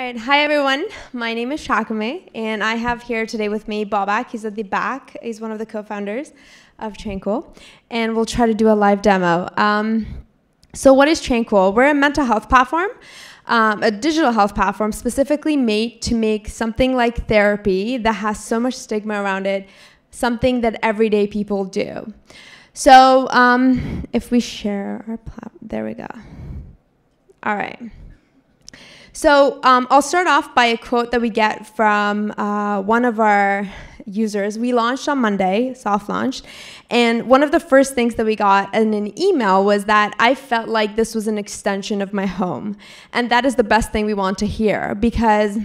right, hi everyone. My name is Chakameh, and I have here today with me Bobak. He's at the back. He's one of the co-founders of Tranqool, and we'll try to do a live demo. So what is Tranqool? We're a mental health platform, a digital health platform specifically made to make something like therapy that has so much stigma around it, something that everyday people do. So if we share our platform, there we go. All right. So I'll start off by a quote that we get from one of our users. We launched on Monday, soft launched, and one of the first things that we got in an email was that I felt like this was an extension of my home. And that is the best thing we want to hear, because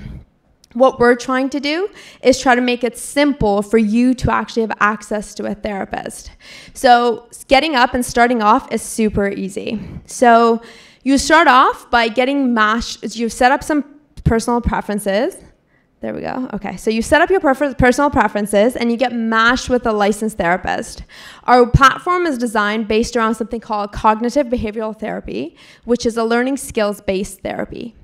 what we're trying to do is try to make it simple for you to actually have access to a therapist. So getting up and starting off is super easy. So you start off by getting matched. You set up some personal preferences. There we go. Okay, so you set up your personal preferences and you get matched with a licensed therapist. Our platform is designed based around something called cognitive behavioral therapy, which is a learning skills-based therapy.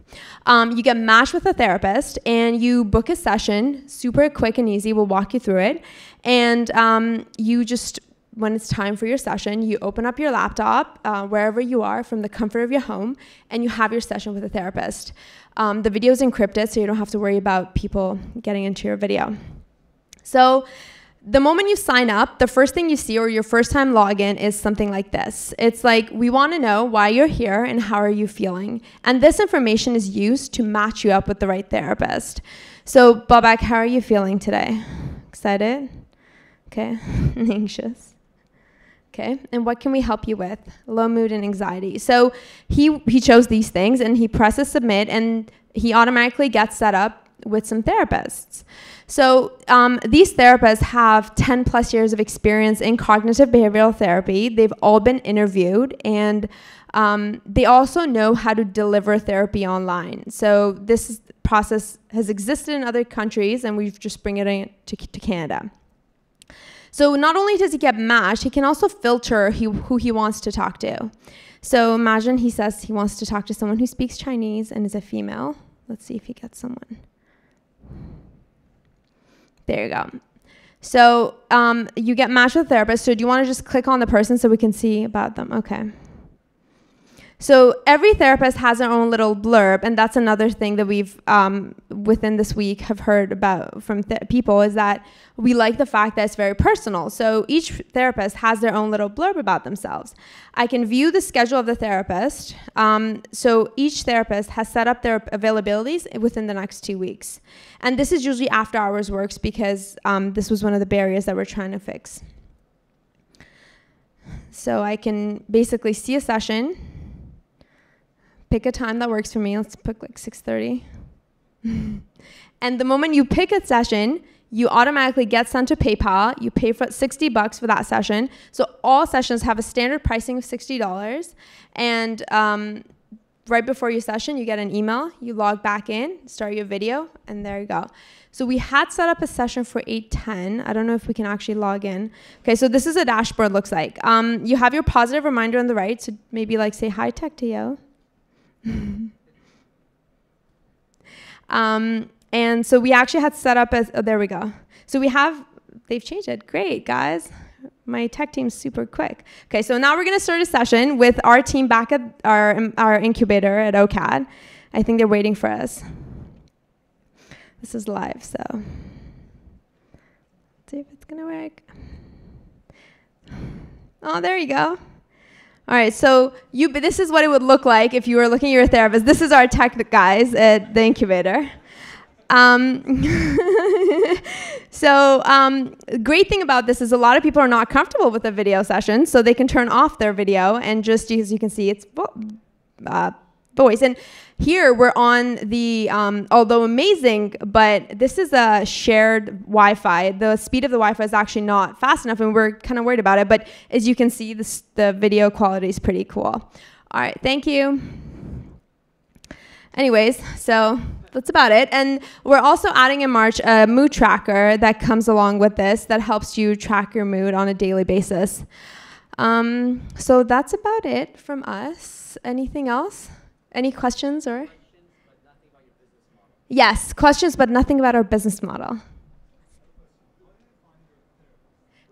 You get matched with a therapist and you book a session, super quick and easy. We'll walk you through it. And you just, when it's time for your session, you open up your laptop wherever you are from the comfort of your home, and you have your session with a therapist. The video is encrypted, so you don't have to worry about people getting into your video. So the moment you sign up, the first thing you see, or your first time login, is something like this. It's like, we want to know why you're here and how are you feeling. And this information is used to match you up with the right therapist. So Bobak, how are you feeling today? Excited? Okay. Anxious? Okay, and what can we help you with? Low mood and anxiety. So he chose these things, and he presses submit, and he automatically gets set up with some therapists. So these therapists have 10 plus years of experience in cognitive behavioral therapy. They've all been interviewed, and they also know how to deliver therapy online. So this process has existed in other countries, and we've just bring it in to Canada. So not only does he get matched, he can also filter who he wants to talk to. So imagine he says he wants to talk to someone who speaks Chinese and is a female. Let's see if he gets someone. There you go. So you get matched with a therapist. So do you want to just click on the person so we can see about them? Okay. So every therapist has their own little blurb, and that's another thing that we've, within this week, have heard about from people, is that we like the fact that it's very personal. So each therapist has their own little blurb about themselves. I can view the schedule of the therapist. So each therapist has set up their availabilities within the next 2 weeks. And this is usually after hours works, because this was one of the barriers that we're trying to fix. So I can basically see a session, pick a time that works for me. Let's pick like 6:30. And the moment you pick a session, you automatically get sent to PayPal. You pay for $60 for that session. So all sessions have a standard pricing of $60. And right before your session, you get an email. You log back in, start your video, and there you go. So we had set up a session for 8:10. I don't know if we can actually log in. Okay, so this is a dashboard looks like. You have your positive reminder on the right. So maybe like say, hi, TechTO. And so we actually had set up as, oh, there we go. So they've changed it. Great, guys. My tech team's super quick. Okay, so now we're going to start a session with our team back at our incubator at OCAD. I think they're waiting for us. This is live, so let's see if it's going to work. Oh, there you go. All right, so this is what it would look like if you were looking at your therapist. This is our tech guys at the incubator. Great thing about this is a lot of people are not comfortable with a video session, so they can turn off their video and just, as you can see, it's voice. And here we're on the, although amazing, but this is a shared Wi-Fi. The speed of the Wi-Fi is actually not fast enough, and we're kind of worried about it. But as you can see, the video quality is pretty cool. All right, thank you. Anyways, so that's about it. And we're also adding in March a mood tracker that comes along with this that helps you track your mood on a daily basis. So that's about it from us. Anything else? Any questions or? Yes, questions, but nothing about our business model.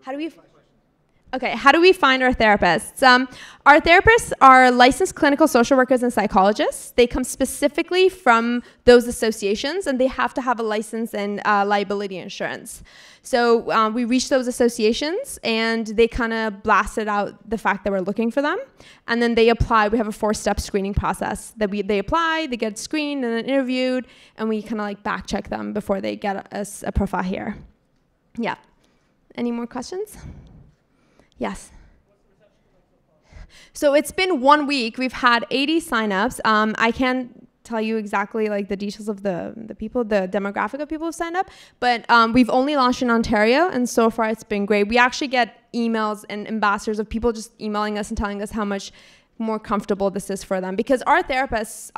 How do we... Okay, how do we find our therapists? Our therapists are licensed clinical social workers and psychologists. They come specifically from those associations, and they have to have a license and liability insurance. So we reach those associations, and they kind of blasted out the fact that we're looking for them. And then they apply. We have a 4-step screening process. They apply, they get screened and then interviewed, and we kind of like back check them before they get us a profile here. Yeah. Any more questions? Yes. So it's been 1 week. We've had 80 signups. I can't tell you exactly like the details of the people, the demographic of people who signed up, but we've only launched in Ontario, and so far it's been great. We actually get emails and ambassadors of people just emailing us and telling us how much more comfortable this is for them. Because our therapists,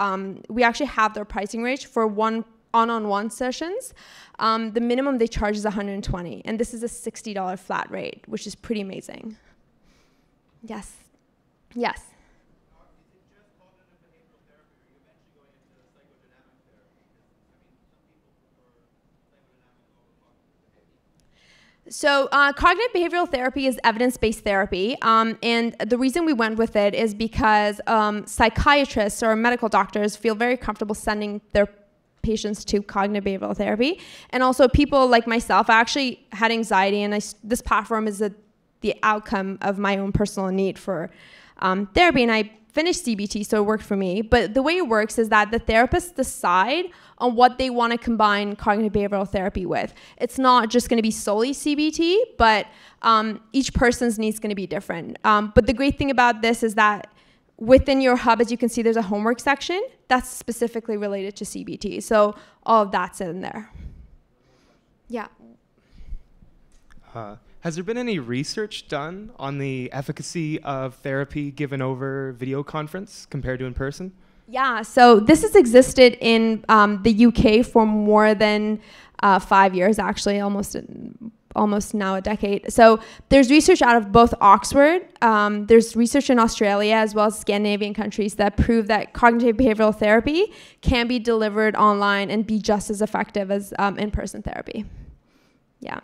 we actually have their pricing range for one-on-one sessions. The minimum they charge is $120, and this is a $60 flat rate, which is pretty amazing. Yes. Yes. So cognitive behavioral therapy is evidence-based therapy, and the reason we went with it is because psychiatrists or medical doctors feel very comfortable sending their patients to cognitive behavioral therapy. And also people like myself, I actually had anxiety, and this platform is the outcome of my own personal need for therapy, and I finished CBT, so it worked for me. But the way it works is that the therapists decide on what they want to combine cognitive behavioral therapy with. It's not just going to be solely CBT, but each person's needs going to be different. But the great thing about this is that within your hub, as you can see, there's a homework section that's specifically related to CBT. So all of that's in there. Yeah. Has there been any research done on the efficacy of therapy given over video conference compared to in person? Yeah, so this has existed in the UK for more than 5 years, actually, almost now a decade. So there's research out of both Oxford, there's research in Australia as well as Scandinavian countries that prove that cognitive behavioral therapy can be delivered online and be just as effective as in-person therapy. Yeah. Are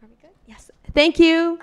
we good? Yes. Thank you.